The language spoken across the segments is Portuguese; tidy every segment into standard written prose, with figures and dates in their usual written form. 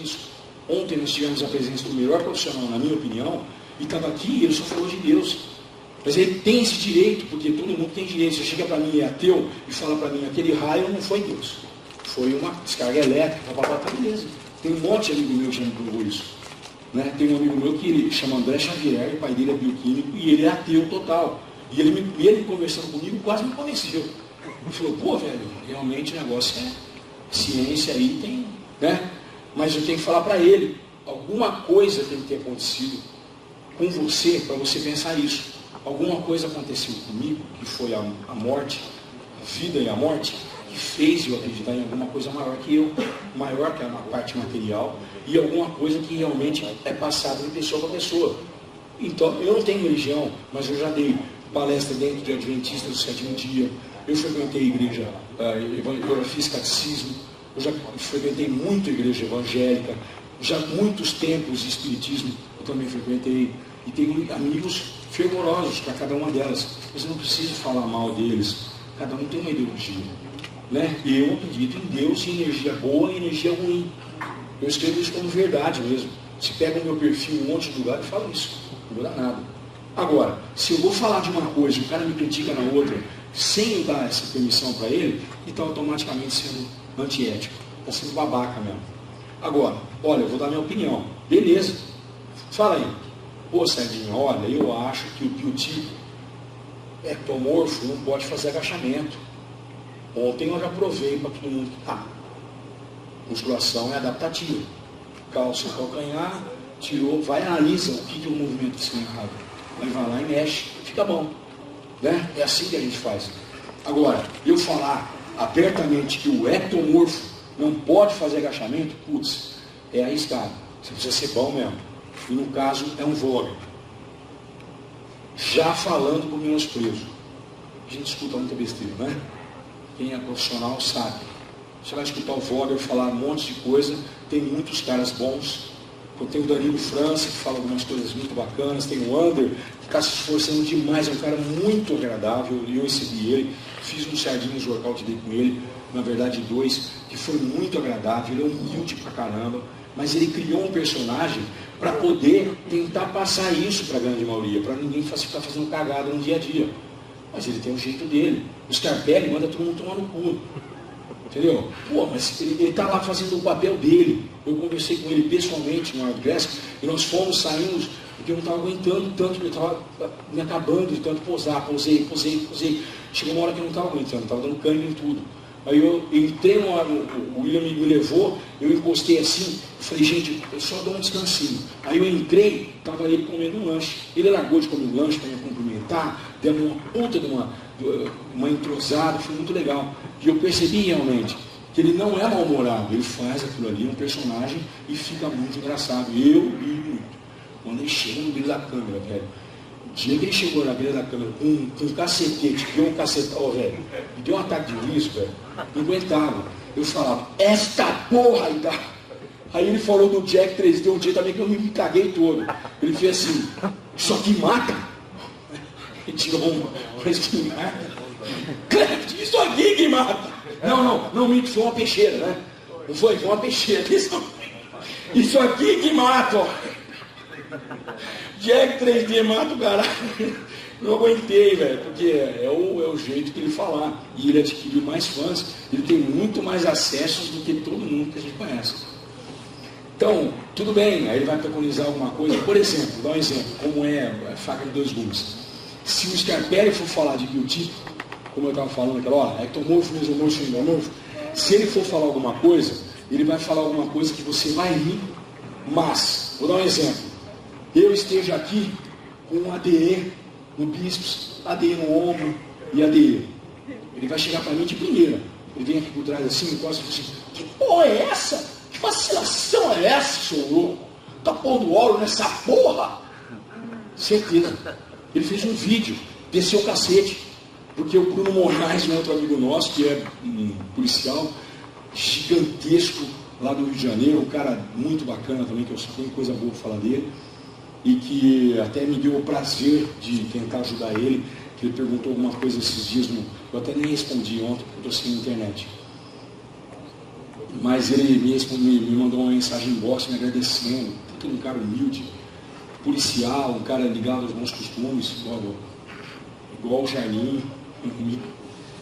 isso. Ontem nós tivemos a presença do melhor profissional, na minha opinião, e estava aqui e ele só falou de Deus. Mas ele tem esse direito, porque todo mundo tem direito. Você chega para mim, é ateu, e fala para mim, aquele raio não foi Deus. Foi uma descarga elétrica, tá beleza. Tem um monte de amigo meu que já me provou isso. Né? Tem um amigo meu que ele chama André Xavier, o pai dele é bioquímico, e ele é ateu total. E ele conversando comigo quase me convenceu. Ele falou, pô, velho, realmente o negócio é ciência aí, tem, né? Mas eu tenho que falar para ele, alguma coisa tem que ter acontecido com você, para você pensar isso. Alguma coisa aconteceu comigo, que foi a morte, a vida e a morte, que fez eu acreditar em alguma coisa maior que eu, maior que a parte material, e alguma coisa que realmente é passada de pessoa para pessoa. Então, eu não tenho religião, mas eu já dei palestra dentro de Adventista do Sétimo Dia, eu frequentei a igreja, eu fiz catecismo, eu já frequentei muito a igreja evangélica, já muitos templos de espiritismo eu também frequentei, e tenho amigos fervorosos para cada uma delas, mas eu não preciso falar mal deles, cada um tem uma ideologia, né? Eu acredito em Deus, em energia boa e energia ruim, eu escrevo isso como verdade mesmo. Se pega o meu perfil em um monte de lugar e falo isso, não muda nada. Agora, se eu vou falar de uma coisa e o cara me critica na outra, sem eu dar essa permissão para ele, ele está automaticamente sendo antiético, está sendo babaca mesmo. Agora, olha, eu vou dar minha opinião, beleza, fala aí. Pô, Sardinha, olha, eu acho que o biotipo ectomorfo não pode fazer agachamento. Ontem eu já provei para todo mundo que musculação é adaptativa. Calça o calcanhar, tirou, vai e analisa o que é o movimento que está errado. Aí vai lá e mexe, fica bom. Né? É assim que a gente faz. Agora, eu falar abertamente que o ectomorfo não pode fazer agachamento, putz, é arriscado. Você precisa ser bom mesmo. E no caso é um vlog. Já falando com menosprezo. A gente escuta muita besteira, né? Quem é profissional sabe. Você vai escutar o vlogger falar um monte de coisa. Tem muitos caras bons. Eu tenho o Danilo França, que fala algumas coisas muito bacanas. Tem o Ander, que está se esforçando demais. É um cara muito agradável. Eu recebi ele. Fiz um sardinhas workout dele com ele. Na verdade, 2, que foi muito agradável. Ele é humilde pra caramba. Mas ele criou um personagem para poder tentar passar isso para a grande maioria. Para ninguém ficar fazendo cagada no dia a dia. Mas ele tem o jeito dele. O Scarpelli manda todo mundo tomar no cu. Entendeu? Pô, mas ele está lá fazendo o papel dele. Eu conversei com ele pessoalmente no Hardgrass e nós saímos, porque eu não estava aguentando tanto, porque eu estava me acabando de tanto posar, posei. Chegou uma hora que eu não estava aguentando, estava dando câimbra em tudo. Aí eu entrei no ar, o William me levou, eu encostei assim, falei, gente, eu só dou um descansinho. Aí eu entrei, estava ele comendo um lanche. Ele largou de comer um lanche para me cumprimentar, deu uma puta de uma entrosada, foi muito legal. E eu percebi realmente que ele não é mal-humorado, ele faz aquilo ali, um personagem, e fica muito engraçado. Eu ri muito. Quando ele chega no brilho da câmera, velho. O dia que ele chegou na beira da câmera com um cacetete, deu um cacetão, velho, me deu um ataque de riso, velho, não aguentava. Eu falava, esta porra aí tá. Aí ele falou do Jack 3D um dia também que eu me caguei todo. Ele fez assim, isso aqui mata? Ele tirou uma espingarda. Cleft, isso aqui que mata. Não, me foi uma peixeira, né? Não foi uma peixeira. Isso aqui que mata, ó. Jack 3D mata o caralho. Não aguentei, velho, porque é o jeito que ele falar. E ele adquiriu mais fãs, ele tem muito mais acessos do que todo mundo que a gente conhece. Então, tudo bem, aí ele vai preconizar alguma coisa. Por exemplo, vou dar um exemplo, como é a faca de 2 gumes. Se o Scarpelli for falar de biotipo, como eu estava falando aquela hora, ectomorfo, mesomorfo, endomorfo, se ele for falar alguma coisa, ele vai falar alguma coisa que você vai rir, mas, vou dar um exemplo. Eu esteja aqui com um ADE no bíceps, ADE no ombro e ADE. Ele vai chegar para mim de primeira. Ele vem aqui por trás assim, encosta e fala assim, que porra é essa? Que vacilação é essa, seu louco? Tá pondo óleo nessa porra? Certeza. Ele fez um vídeo, desceu o cacete, porque o Bruno Moraes, um outro amigo nosso, que é um policial gigantesco lá do Rio de Janeiro, um cara muito bacana também, que eu só tenho coisa boa para falar dele, e que até me deu o prazer de tentar ajudar ele, que ele perguntou alguma coisa esses dias, eu até nem respondi ontem, porque eu estou sem internet. Mas ele me mandou uma mensagem em box me agradecendo. Puta, um cara humilde, policial, um cara ligado aos bons costumes, igual o Jairinho,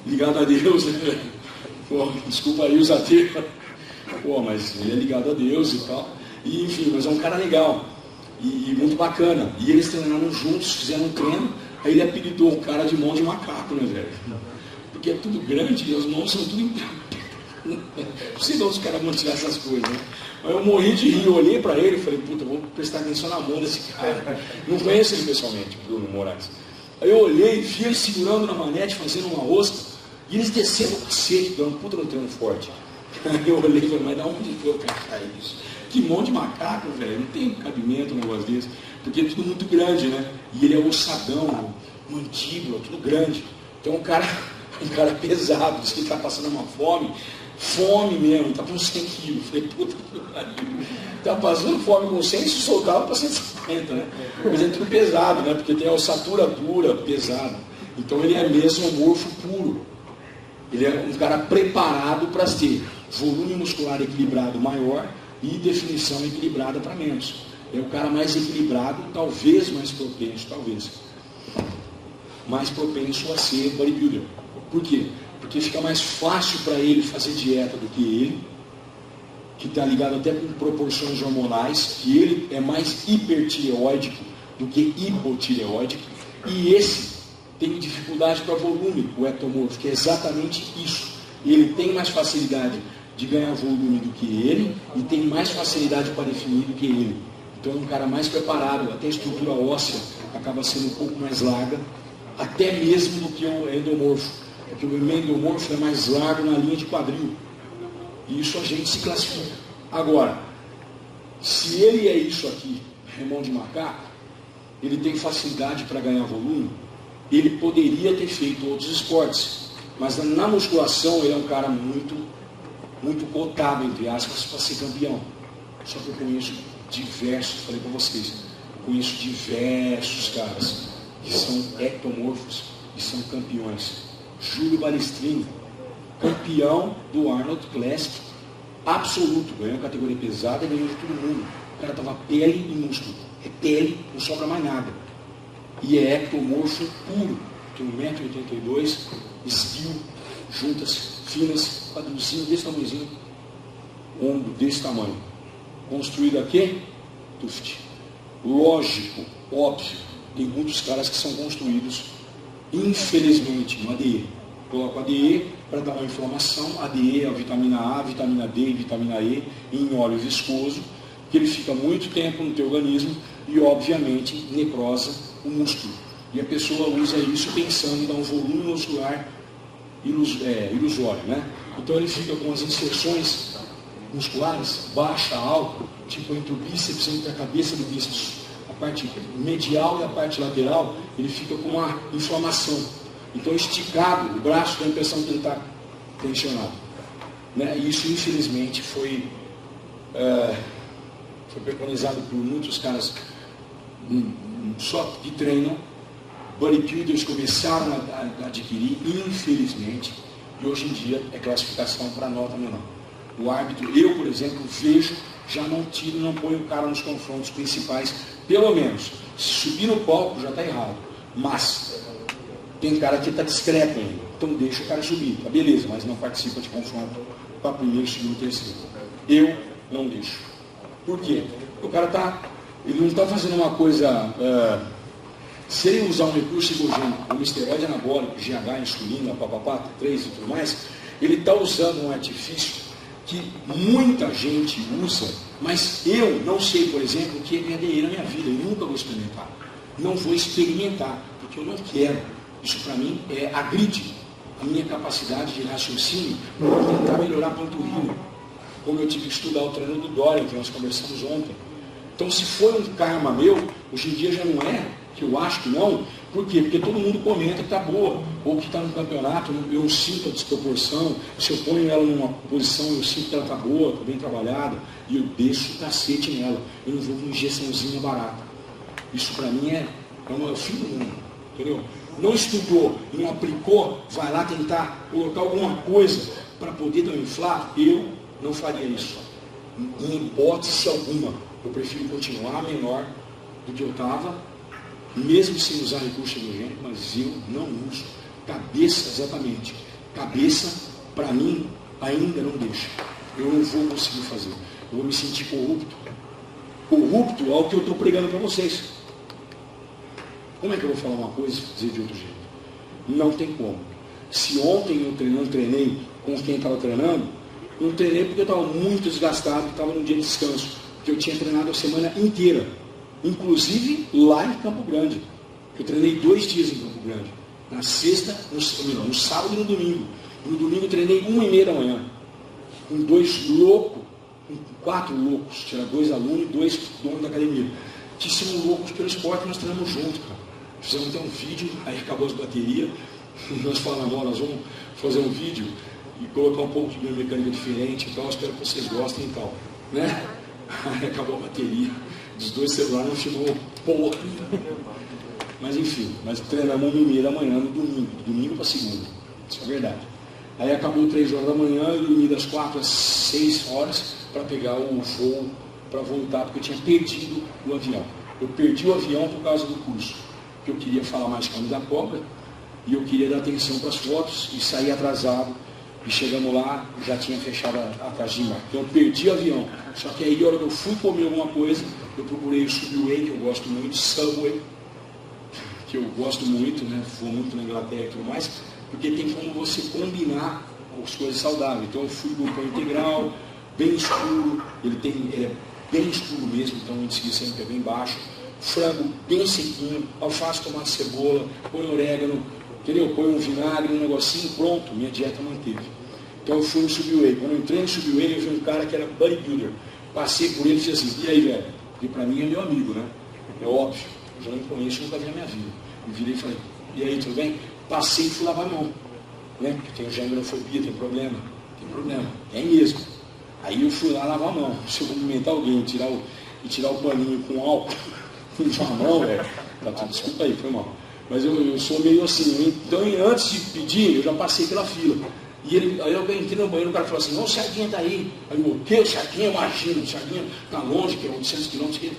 ligado a Deus, né? Pô, desculpa aí os ateus, pô, mas ele é ligado a Deus e tal. E, enfim, mas é um cara legal e muito bacana. E eles treinaram juntos, fizeram um treino. Aí ele apelidou o cara de mão de macaco, né, velho? Porque é tudo grande e as mãos são tudo. Não sei de onde os caras vão tirar essas coisas, né? Mas eu morri de rir, eu olhei para ele e falei, puta, vou prestar atenção na mão desse cara. Não conheço ele pessoalmente, Bruno Moraes. Aí eu olhei e vi ele segurando na manete, fazendo uma rosca, e eles descendo o cacete, dando puta no treino forte. Aí eu olhei e falei, mas da onde foi o cara isso? Que mão de macaco, velho, não tem cabimento um negócio desse, porque é tudo muito grande, né? E ele é ossadão, mandíbula, tudo grande. Então um cara pesado, diz que está passando uma fome mesmo, está com 100 quilos. Falei, puta que pariu, está passando fome com 100 e se soltava para 150, né? Mas é tudo pesado, né? Porque tem a ossatura dura, pesada. Então ele é mesomorfo puro. Ele é um cara preparado para ter volume muscular equilibrado maior e definição equilibrada para menos. É o cara mais equilibrado, talvez mais propenso a ser bodybuilder. Por quê? Porque fica mais fácil para ele fazer dieta do que ele, que está ligado até com proporções hormonais, que ele é mais hipertireoídico do que hipotireoídico, e esse tem dificuldade para volume, o ectomorfo, que é exatamente isso. Ele tem mais facilidade de ganhar volume do que ele, e tem mais facilidade para definir do que ele. Então é um cara mais preparado, até a estrutura óssea acaba sendo um pouco mais larga, até mesmo do que o endomorfo. Porque o endomorfo é mais largo na linha de quadril. E isso a gente se classifica. Agora, se ele é isso aqui, mão de macaco, ele tem facilidade para ganhar volume, ele poderia ter feito outros esportes. Mas na musculação ele é um cara muito cotado, entre aspas, para ser campeão. Só que eu conheço diversos, falei para vocês, eu conheço diversos caras que são ectomorfos e são campeões. Júlio Balestrini, campeão do Arnold Classic, absoluto, ganhou categoria pesada e ganhou de todo mundo. O cara estava pele e músculo. É pele, não sobra mais nada. E é ectomorfo puro. Tem 1,82 m, esguio, juntas finas, quadrilzinho desse tamanhozinho, ombro desse tamanho. Construído aqui, tuft. Lógico, óbvio, tem muitos caras que são construídos, infelizmente, no ADE. Coloco ADE para dar uma inflamação. ADE é a vitamina A, vitamina D e vitamina E em óleo viscoso, que ele fica muito tempo no teu organismo e, obviamente, necrosa o músculo. E a pessoa usa isso pensando em dar um volume muscular ilusório, né? Então ele fica com as inserções musculares, baixa, alta, tipo entre o bíceps e entre a cabeça do bíceps. A parte medial e a parte lateral, ele fica com uma inflamação. Então esticado, o braço dá a impressão que ele está tensionado. Né? E isso, infelizmente, foi preconizado por muitos caras só que treinam. Bodybuilders começaram a adquirir, infelizmente, e hoje em dia é classificação para nota menor. O árbitro, eu, por exemplo, vejo, já não tiro, não ponho o cara nos confrontos principais, pelo menos. Se subir no palco já está errado, mas tem cara que está discreto ainda, então deixa o cara subir, tá beleza, mas não participa de confronto para primeiro, segundo, terceiro. Eu não deixo. Por quê? O cara ele não está fazendo uma coisa... Se ele usar um recurso ergogênico, como esteroide anabólico, GH, insulina, papapá, T3 e tudo mais, ele está usando um artifício que muita gente usa, mas eu não sei, por exemplo, o que é ADE na minha vida, eu nunca vou experimentar. Não vou experimentar, porque eu não quero. Isso para mim agride a minha capacidade de raciocínio para tentar melhorar a panturrilha. Como eu tive que estudar o treino do Dorian, que nós conversamos ontem. Então, se foi um karma meu, hoje em dia já não é, que eu acho que não. Por quê? Porque todo mundo comenta que está boa, ou que está no campeonato, eu sinto a desproporção, se eu ponho ela numa posição, eu sinto que ela está boa, está bem trabalhada, e eu deixo o cacete nela. Eu não vou com injeçãozinha barata. Isso para mim é o fim do mundo, entendeu? Não estudou e não aplicou, vai lá tentar colocar alguma coisa para poder dar um inflar, eu não faria isso. Em hipótese alguma. Eu prefiro continuar menor do que eu estava, mesmo sem usar recurso energético, mas eu não uso. Cabeça, exatamente. Cabeça, para mim, ainda não deixa. Eu não vou conseguir fazer. Eu vou me sentir corrupto. Corrupto ao que eu estou pregando para vocês. Como é que eu vou falar uma coisa e dizer de outro jeito? Não tem como. Se ontem eu não treinei com quem estava treinando, não treinei porque eu estava muito desgastado, estava num dia de descanso, porque eu tinha treinado a semana inteira, inclusive lá em Campo Grande. Eu treinei 2 dias em Campo Grande, na sexta, no sábado e no domingo. No domingo eu treinei 1h30 da manhã, com 2 loucos, com 4 loucos, tinha 2 alunos e 2 donos da academia, que são loucos pelo esporte, nós treinamos junto, cara. Fizemos até um vídeo, aí acabou as baterias, nós falamos, nós vamos fazer um vídeo e colocar um pouco de biomecânica diferente e tal, espero que vocês gostem e tal, né? Aí acabou a bateria dos 2 celulares, não filmou porra. Mas enfim, nós treinamos 1h30 da manhã no domingo, domingo para segunda, isso é verdade. Aí acabou 3 horas da manhã, eu dormi das 4 às 6 horas para pegar o voo, para voltar, porque eu tinha perdido o avião. Eu perdi o avião por causa do curso, que eu queria falar mais com a da cobra, e eu queria dar atenção para as fotos, e sair atrasado, e chegamos lá, já tinha fechado a caixa. Então eu perdi o avião. Só que aí, a hora que eu fui comer alguma coisa, eu procurei o Subway, que eu gosto muito, Subway, que eu gosto muito, né? Fui muito na Inglaterra e tudo mais, porque tem como você combinar as coisas saudáveis. Então eu fui no pão integral, bem escuro, ele é bem escuro mesmo, então o índice glicêmico é bem baixo, frango bem sequinho, alface, tomate, cebola, põe orégano, entendeu? Põe um vinagre, um negocinho, pronto, minha dieta manteve. Então eu fui no Subway. Quando eu entrei no Subway, eu vi um cara que era bodybuilder. Passei por ele e disse assim, e aí, velho? Porque para mim é meu amigo, né? É óbvio, eu já não conheço, nunca vi na minha vida. Eu virei e falei, e aí, tudo bem? Passei e fui lavar a mão. Né? Porque tenho jangrofobia, tem problema. Tem problema, tem mesmo. Aí eu fui lá lavar a mão. Se eu cumprimentar alguém e tirar o paninho com álcool com a mão, velho, tá tudo, desculpa aí, foi mal. Mas eu sou meio assim, então antes de pedir, eu já passei pela fila. E aí eu entrei no banheiro, o cara falou assim, não, o Sardinha tá aí. Aí eu, o quê? O Sardinha, imagina, o Sardinha tá longe, que é 800 quilômetros.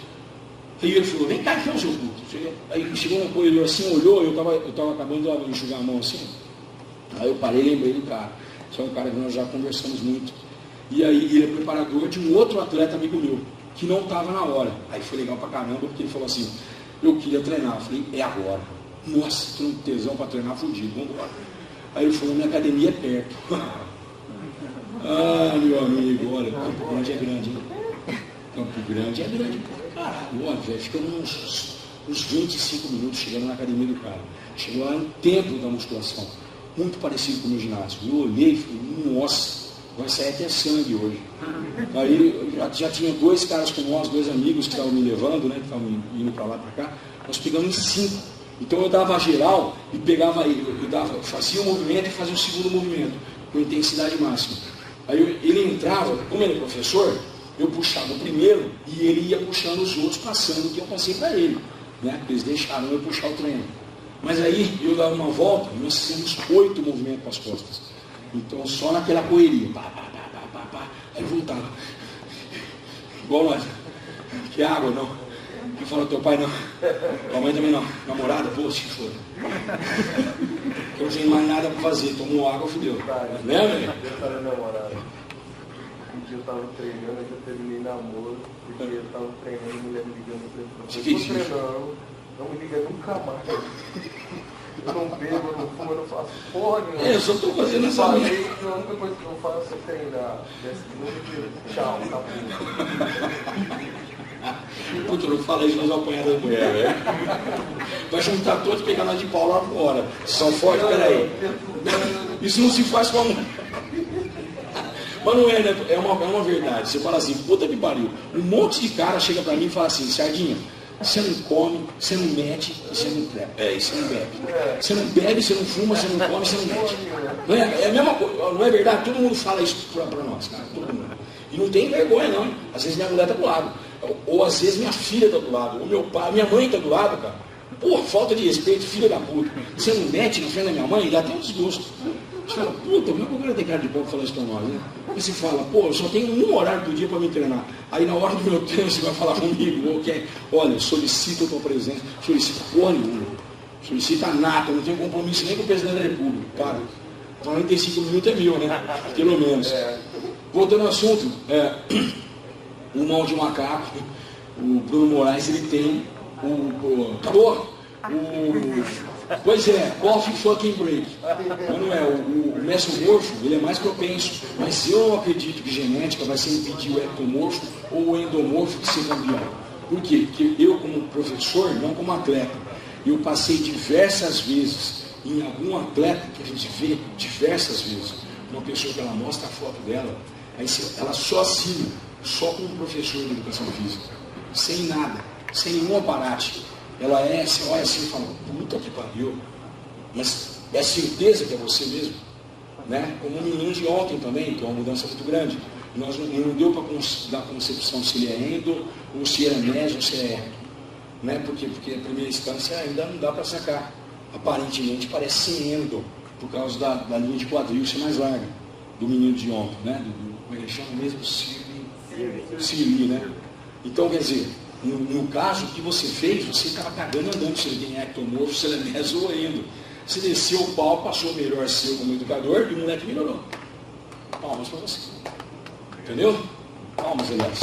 Aí ele falou, vem cá, então, seu puto. Aí chegou um corredor assim, olhou, eu tava acabando de enxugar a mão assim. Aí eu parei e lembrei do cara. Isso é um cara que nós já conversamos muito. E aí ele é preparador de um outro atleta amigo meu, que não estava na hora. Aí foi legal pra caramba, porque ele falou assim, eu queria treinar. Eu falei, é agora. Nossa, tem um tesão para treinar fudido, vamos embora. Aí ele falou, minha academia é perto. Ah, meu amigo, olha, Campo Grande é grande, hein? Campo Grande é grande, caralho, olha, velho, ficamos uns 25 minutos chegando na academia do cara. Chegou lá no templo da musculação, muito parecido com o meu ginásio. Eu olhei e falei, nossa, vai sair até sangue hoje. Aí já tinha 2 caras com nós, 2 amigos que estavam me levando, né, que estavam indo para lá e para cá. Nós pegamos em 5. Então eu dava a geral e pegava, eu fazia um movimento e fazia o segundo movimento, com intensidade máxima. Aí ele entrava, como ele é professor, eu puxava o primeiro e ele ia puxando os outros, passando o que eu passei para ele. Né? Eles deixaram eu puxar o treino. Mas aí eu dava uma volta e nós fizemos 8 movimentos para as costas. Então só naquela correria. Pá, pá, pá, pá, pá, pá. Aí voltava. Igual nós. Que água, não. Que fala teu pai não. Tua mãe também não. Namorada, pô, se for. Eu não tenho mais nada para fazer. Tomou água, fudeu. Né, velho? Um dia eu tava treinando, eu terminei namoro, porque eu tava treinando e a mulher me ligando pra você fez isso? Não me liga nunca mais. Eu não bebo, eu não fumo, eu não faço porra nenhuma. Eu só tô fazendo essa merda. A única coisa que eu faço é treinar. Tchau, acabou. Puta, não fala isso, nós vamos apanhar da mulher, velho. Vai juntar todos e pegar nós de pau lá fora. São fortes, peraí. Isso não se faz com a mulher. Mas não é, né? É uma verdade. Você fala assim, puta que pariu. Um monte de cara chega pra mim e fala assim, Sardinha, você não come, você não mete e você não bebe. Você não bebe. Você não bebe, você não fuma, você não come, você não mete. Não é a mesma coisa, não é verdade? Todo mundo fala isso pra nós, cara. Todo mundo. E não tem vergonha, não. Às vezes minha mulher tá do lado. Ou às vezes minha filha tá do lado. Ou meu pai, minha mãe tá do lado, cara. Pô, falta de respeito, filha da puta. Você não mete na frente da minha mãe, dá até um desgosto. Você fala, puta, como é que o cara tem cara de pau pra falar isso pra nós, né? Aí você fala, pô, eu só tenho um horário do dia para me treinar. Aí na hora do meu treino você vai falar comigo, ok? Olha, solicito a tua presença, solicito porra nenhuma, solicita nada, não tenho compromisso nem com o presidente da República, cara. 45 minutos é meu, né? Pelo menos. Voltando ao assunto, o mal de macaco, o Bruno Moraes, ele tem acabou. Pois é, coffee fucking break. Mas não é, o mesomorfo, ele é mais propenso. Mas eu não acredito que genética vai ser impedir o ectomorfo ou o endomorfo de ser campeão. Por quê? Porque eu, como professor, não como atleta, eu passei diversas vezes em algum atleta que a gente vê diversas vezes, uma pessoa que ela mostra a foto dela, aí ela sozinha, só com um professor de educação física, sem nada, sem nenhum aparate. Ela você olha assim e fala, puta que pariu, mas é certeza que é você mesmo? Né? Como o menino de ontem também, que é uma mudança muito grande. Nós não deu para dar concepção se ele é endo, ou se é meso, ou se é ecto. Né? Porque a primeira instância ainda não dá para sacar. Aparentemente parece ser endo, por causa da linha de quadril ser mais larga, do menino de ontem, né? Como ele chama mesmo? Cili, né? Então, quer dizer, no caso, o que você fez, você estava cagando andando, se ele tem ectomorfo, se ele é meso ou endo. Você desceu o pau, passou o melhor seu como educador e o moleque melhorou. Palmas para você. Entendeu? Palmas, aliás.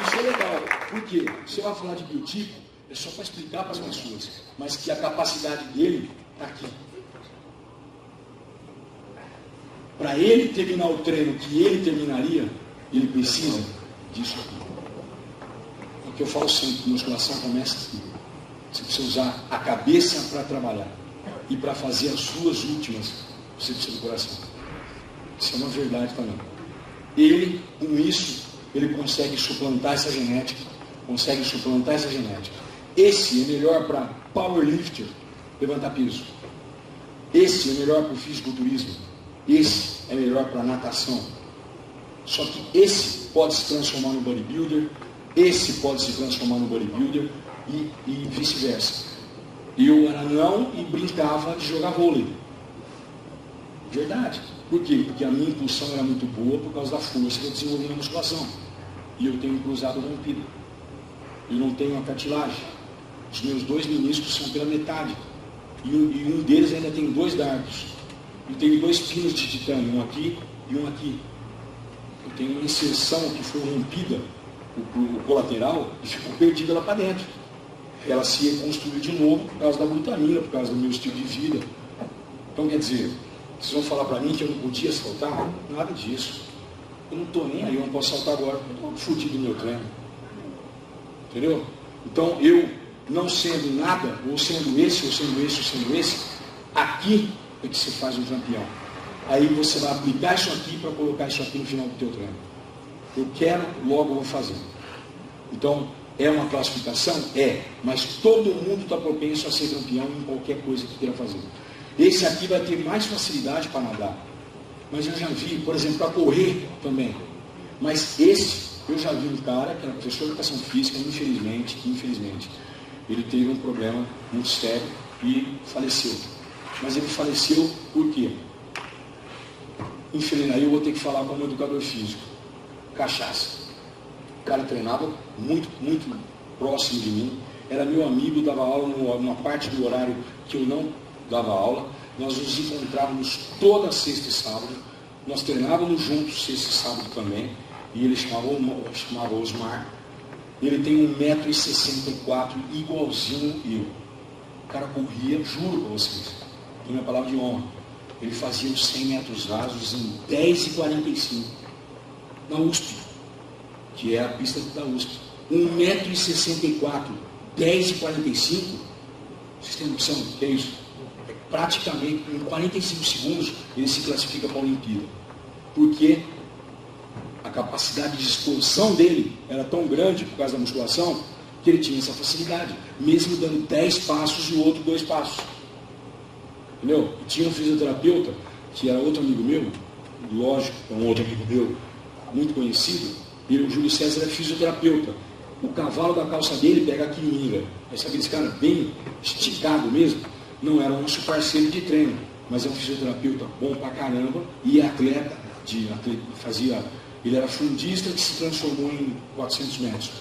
Isso é legal. Por quê? Você vai falar de biotipo, é só para explicar para as pessoas, mas que a capacidade dele está aqui. Para ele terminar o treino que ele terminaria, ele precisa disso aqui. É o que eu falo sempre, musculação começa aqui. Você precisa usar a cabeça para trabalhar. E para fazer as suas últimas, você precisa do coração. Isso é uma verdade também. Ele, com isso, ele consegue suplantar essa genética. Esse é melhor para powerlifter, levantar peso. Esse é melhor para o fisiculturismo. Esse é melhor para natação. Só que esse pode se transformar no bodybuilder, esse pode se transformar no bodybuilder e vice-versa. Eu era não e brincava de jogar vôlei. Verdade. Por quê? Porque a minha impulsão era muito boa por causa da força que eu desenvolvi na musculação. E eu tenho um cruzado rompido. Eu não tenho uma cartilagem. Os meus 2 meniscos são pela metade. E um deles ainda tem 2 dardos. Eu tenho 2 pinos de titânio, um aqui e um aqui. Eu tenho uma inserção que foi rompida, o colateral, e ficou perdida lá para dentro. Ela se reconstruiu de novo por causa da glutamina, por causa do meu estilo de vida. Então, quer dizer, vocês vão falar para mim que eu não podia saltar? Nada disso. Eu não estou nem aí, eu não posso saltar agora, eu estou fudido no meu treino. Entendeu? Então, eu, não sendo nada, ou sendo esse, aqui é que se faz um campeão. Aí você vai aplicar isso aqui para colocar isso aqui no final do teu treino. Eu quero, logo eu vou fazer. Então, é uma classificação? É. Mas todo mundo está propenso a ser campeão em qualquer coisa que queira fazer. Esse aqui vai ter mais facilidade para nadar. Mas eu já vi, por exemplo, para correr também. Mas esse, eu já vi um cara que era professor de educação física, infelizmente, ele teve um problema muito sério e faleceu. Mas ele faleceu por quê? Infelizmente, aí eu vou ter que falar como educador físico. Cachaça. O cara treinava muito, muito próximo de mim. Era meu amigo, dava aula numa parte do horário que eu não dava aula. Nós nos encontrávamos toda sexta e sábado. Nós treinávamos juntos sexta e sábado também. E ele chamava Osmar. Ele tem 1,64 m, igualzinho eu. O cara corria, juro para vocês, tem minha palavra de honra. Ele fazia os 100 metros rasos em 10h45 na USP, que é a pista da USP. 1,64 m, 10h45. Vocês têm noção do que é isso? Praticamente em 45 segundos ele se classifica para a Olimpíada. Porque a capacidade de exposição dele era tão grande por causa da musculação que ele tinha essa facilidade, mesmo dando 10 passos e o outro 2 passos. Entendeu? E tinha um fisioterapeuta, que era outro amigo meu, lógico, é um outro amigo meu, muito conhecido, e o Júlio César é fisioterapeuta. O cavalo da calça dele pega a quimira. Aí sabe esse cara bem esticado mesmo? não era nosso parceiro de treino, mas é um fisioterapeuta bom pra caramba e é atleta, ele era fundista que se transformou em 400 metros.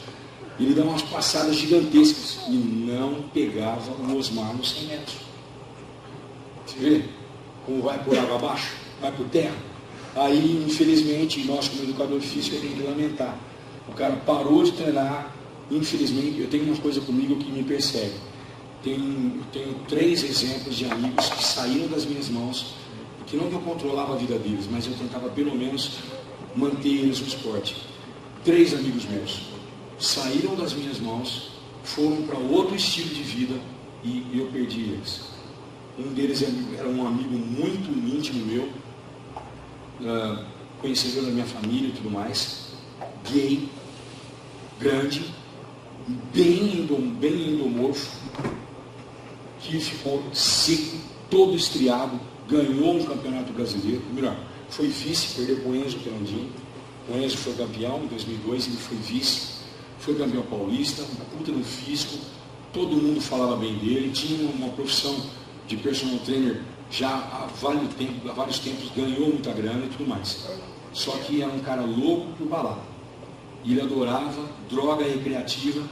Ele dava umas passadas gigantescas e não pegava o Osmar nos 100 metros. Você vê como vai por água abaixo, vai por terra? Aí, infelizmente, nós como educador físico, eu tenho que lamentar. O cara parou de treinar, infelizmente, eu tenho uma coisa comigo que me persegue. Eu tenho 3 exemplos de amigos que saíram das minhas mãos, que não que eu controlava a vida deles, mas eu tentava pelo menos manter eles no esporte. 3 amigos meus saíram das minhas mãos, foram para outro estilo de vida e eu perdi eles. Um deles era um amigo muito íntimo meu, conhecedor da minha família e tudo mais, gay, grande, bem endomorfo, que ficou seco, todo estriado, ganhou um campeonato brasileiro, melhor, foi vice, perdeu para o Enzo Pirandinho. O Enzo foi campeão em 2002, ele foi vice, foi campeão paulista, um puta no físico, todo mundo falava bem dele, tinha uma profissão de personal trainer já há vários tempos, ganhou muita grana e tudo mais. Só que era um cara louco por balada. E ele adorava droga recreativa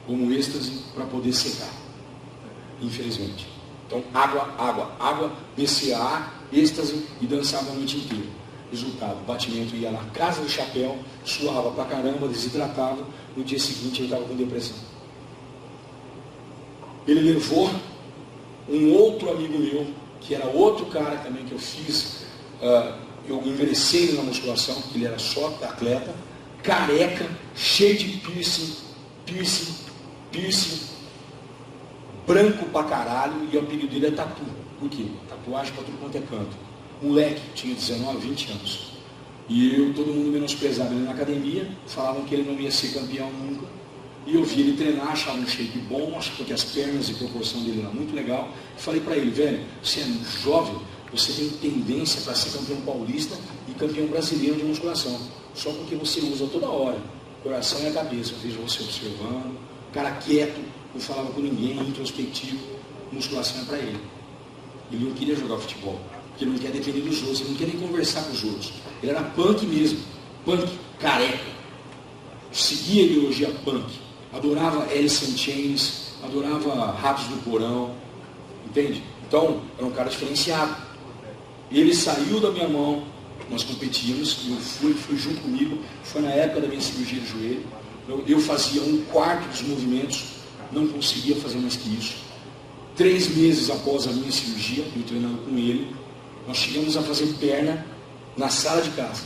como êxtase para poder secar. Infelizmente. Então, água, BCA, êxtase e dançava a noite inteira. Resultado, batimento ia na casa do chapéu, suava pra caramba, desidratava, no dia seguinte ele estava com depressão. Ele levou um outro amigo meu, que era outro cara também que eu fiz, eu ingressei ele na musculação, porque ele era só atleta, careca, cheio de piercing, branco pra caralho, e o apelido dele é Tatu. Por quê? Tatuagem pra tudo quanto é canto. Moleque, tinha 19, 20 anos. E todo mundo menosprezava ele na academia, falavam que ele não ia ser campeão nunca. E eu vi ele treinar, achava um shape bom, acho que as pernas e proporção dele era muito legal. Falei pra ele, velho, você é jovem, você tem tendência para ser campeão paulista e campeão brasileiro de musculação. Só porque você usa toda hora, coração e a cabeça. Eu vejo você observando, cara quieto, não falava com ninguém, introspectivo, musculação é para ele. Ele não queria jogar futebol, porque ele não quer depender dos outros, ele não quer nem conversar com os outros. Ele era punk mesmo, punk, careca. Seguia a ideologia punk, adorava Alice in Chains, adorava Ratos do Porão, entende? Então, era um cara diferenciado. Ele saiu da minha mão, nós competíamos, eu fui junto comigo, foi na época da minha cirurgia de joelho, eu fazia 1/4 dos movimentos, não conseguia fazer mais que isso. 3 meses após a minha cirurgia, eu treinando com ele, nós chegamos a fazer perna na sala de casa,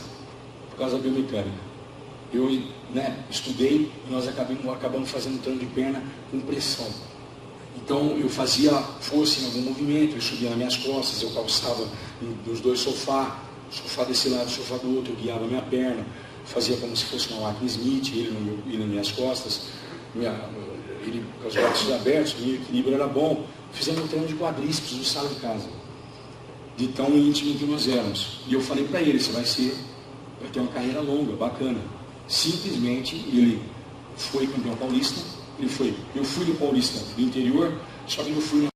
por causa da biomecânica. Eu estudei e nós acabamos fazendo treino de perna com pressão. Então eu fazia força em algum movimento, eu subia nas minhas costas, eu calçava nos 2 sofás, sofá desse lado, sofá do outro, eu guiava a minha perna, fazia como se fosse uma máquina Smith, ele nas minhas costas, ele com os braços abertos, o equilíbrio era bom. Fizemos um treino de quadríceps no sala de casa, de tão íntimo que nós éramos. E eu falei para ele, vai ter uma carreira longa, bacana. Simplesmente ele foi campeão paulista, eu fui do paulista do interior, só que eu fui